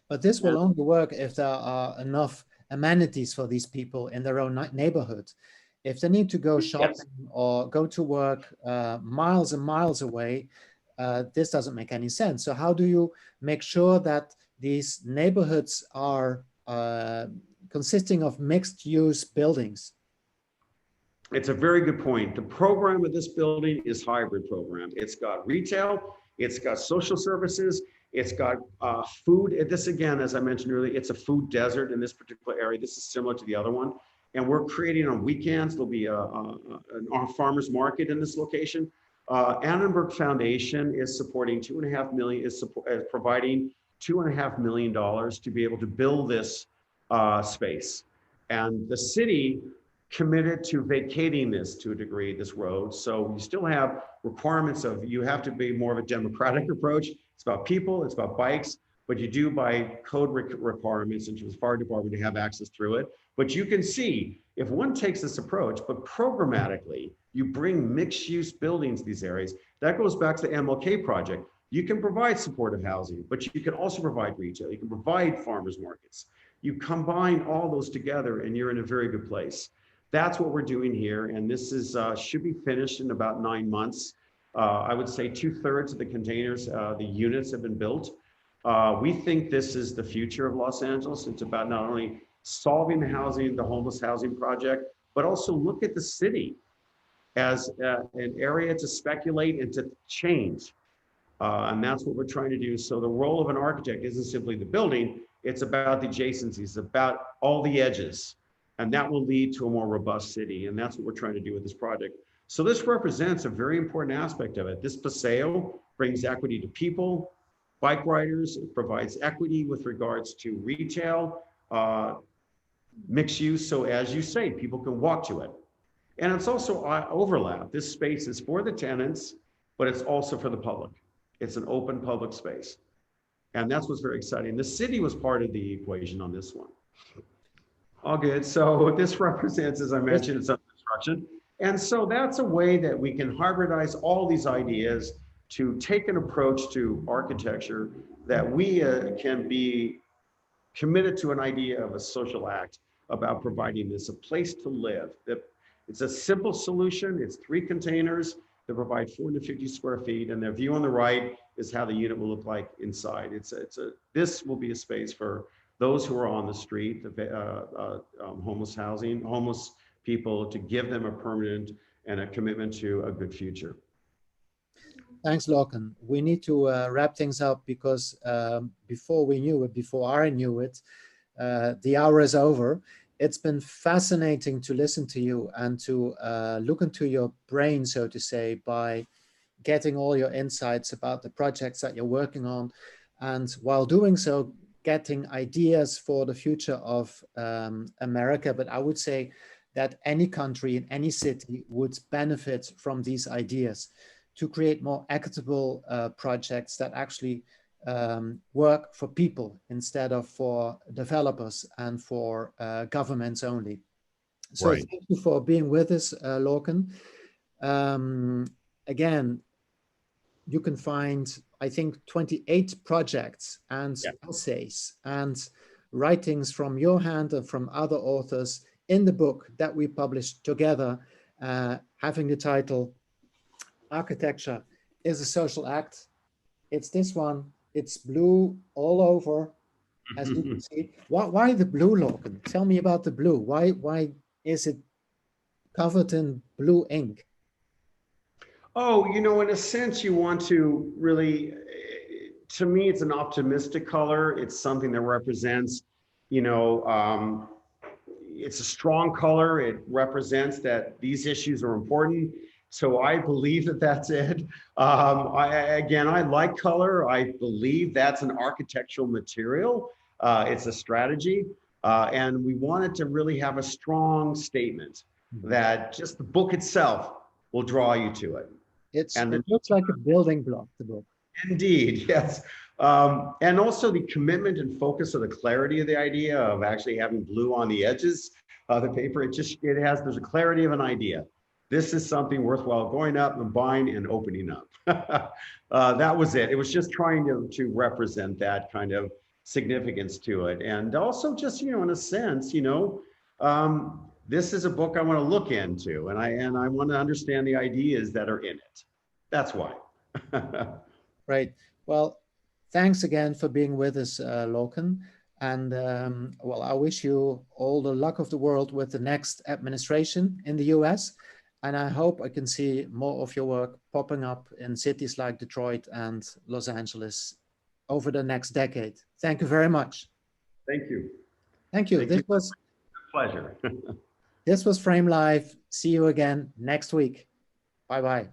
But this will only work if there are enough amenities for these people in their own neighborhood. If they need to go shopping or go to work miles and miles away, this doesn't make any sense. So how do you make sure that these neighborhoods are consisting of mixed-use buildings? It's a very good point. The program of this building is hybrid program. It's got retail, it's got social services, it's got food. This, again, as I mentioned earlier, it's a food desert in this particular area. This is similar to the other one. And we're creating on weekends, there'll be a farmer's market in this location. Annenberg Foundation is supporting providing $2.5 million to be able to build this space. And the city committed to vacating this to a degree, this road. So you still have requirements of, you have to be more of a democratic approach. It's about people, it's about bikes, but you do by code requirements into the fire department to have access through it. But you can see, if one takes this approach, but programmatically, you bring mixed use buildings to these areas, that goes back to the MLK project. You can provide supportive housing, but you can also provide retail. You can provide farmers markets. You combine all those together and you're in a very good place. That's what we're doing here. And this is should be finished in about 9 months. I would say 2/3 of the containers, the units have been built. We think this is the future of Los Angeles. It's about not only solving the homeless housing project, but also look at the city as an area to speculate and to change. And that's what we're trying to do. So the role of an architect isn't simply the building, it's about the adjacencies, it's about all the edges. And that will lead to a more robust city. And that's what we're trying to do with this project. So this represents a very important aspect of it. This paseo brings equity to people, bike riders. It provides equity with regards to retail, mixed use. So as you say, people can walk to it. And it's also overlap. This space is for the tenants, but it's also for the public. It's an open public space. And that's what's very exciting. The city was part of the equation on this one. All good. So this represents, as I mentioned, it's under construction. And so that's a way that we can hybridize all these ideas to take an approach to architecture that we can be committed to an idea of a social act about providing this a place to live. It's a simple solution. It's 3 containers that provide 450 square feet. And the view on the right is how the unit will look like inside. This will be a space for those who are on the street, homeless people, to give them a permanent and a commitment to a good future. Thanks, Lorcan. We need to wrap things up because before we knew it, before I knew it, the hour is over. It's been fascinating to listen to you and to look into your brain, so to say, by getting all your insights about the projects that you're working on. And while doing so, getting ideas for the future of America. But I would say that any country in any city would benefit from these ideas to create more equitable projects that actually work for people instead of for developers and for governments only. So Right. thank you for being with us, Lorcan. Again, you can find, I think, 28 projects and essays and writings from your hand and from other authors in the book that we published together, having the title Architecture is a Social Act. It's this one. It's blue all over, as you can see. Why the blue, Lorcan? Tell me about the blue. Why is it covered in blue ink? Oh, you know, in a sense, you want to really, to me, it's an optimistic color. It's something that represents, you know, it's a strong color. It represents that these issues are important. So I believe that that's it. Again, I like color. I believe that's an architectural material. It's a strategy. And we wanted to really have a strong statement that just the book itself will draw you to it. It looks like a building block, the book. Indeed, yes. And also the commitment and focus of the clarity of the idea of actually having blue on the edges of the paper. There's a clarity of an idea. This is something worthwhile going up and buying and opening up. That was it. It was just trying to represent that kind of significance to it. And also just, you know, in a sense, you know, this is a book I want to look into, and I want to understand the ideas that are in it. That's why. Right. Well, thanks again for being with us, Lorcan. And well, I wish you all the luck of the world with the next administration in the US. And I hope I can see more of your work popping up in cities like Detroit and Los Angeles over the next decade. Thank you very much. Thank you. Thank you. This was a pleasure. This was Frame Live. See you again next week. Bye-bye.